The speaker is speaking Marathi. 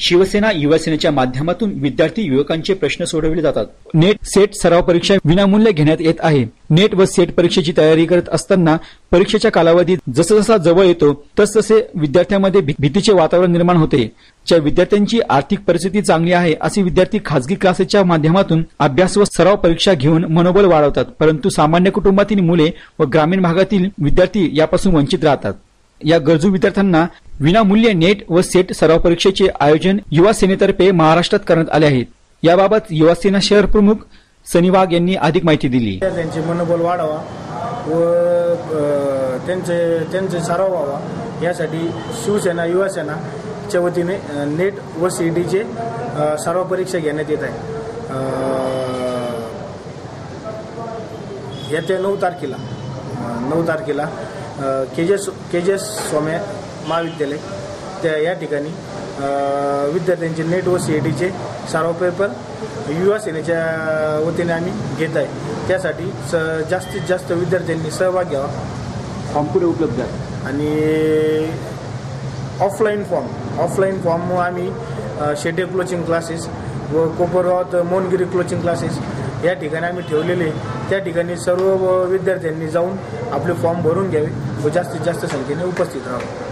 शिवसेना युवा सेनेच्या माध्यमातून विद्यार्थी युवकांचे प्रश्न सोडवले जातात। नेट सेट सराव परीक्षा विनामूल्य घेण्यात येत आहे। नेट व सेट परीक्षेची तयारी करत असताना परीक्षेच्या कालावधीत जसजसा जवळ येतो तसतसे विद्यार्थ्यांमध्ये भीतीचे वातावरण निर्माण होते। ज्या विद्यार्थ्यांची आर्थिक परिस्थिती चांगली आहे असे विद्यार्थी खासगी क्लासेसच्या माध्यमातून अभ्यास व सराव परीक्षा घेऊन मनोबल वाढवतात, परंतु सामान्य कुटुंबातील मुले व ग्रामीण भागातील विद्यार्थी यापासून वंचित राहतात। या गरजू विद्यार्थ्यांना विनामूल्य नेट व सेट सराव परीक्षेचे आयोजन युवा सेनेतर्फे महाराष्ट्रात करण्यात आले आहे। याबाबत युवा सेना शहर प्रमुख सनी वाघ यांनी अधिक माहिती दिली। त्यांचे मनोबल वाढावा व त्यांचे सराव व्हावा यासाठी शिवसेना युवा सेनाच्या वतीने नेट व सीईटीचे सराव परीक्षा घेण्यात येत आहे। येत्या 9 तारखेला केजेस स्वामी महाविद्यालय त्या या ठिकाणी विद्यार्थ्यांचे नेट व सीईटीचे सराव पेपर युवा सेनेच्या वतीने आम्ही घेत आहे। त्यासाठी जास्तीत जास्त विद्यार्थ्यांनी सहभाग घ्यावा। फॉर्म कुठे उपलब्ध आहे आणि ऑफलाईन फॉर्म आम्ही शेटे कोचिंग क्लासेस व कोपरगावात मोहनगिरी कोचिंग क्लासेस या ठिकाणी आम्ही ठेवलेले। त्या ठिकाणी सर्व विद्यार्थ्यांनी जाऊन आपले फॉर्म भरून घ्यावे व जास्तीत जास्त संख्येने उपस्थित राहावे।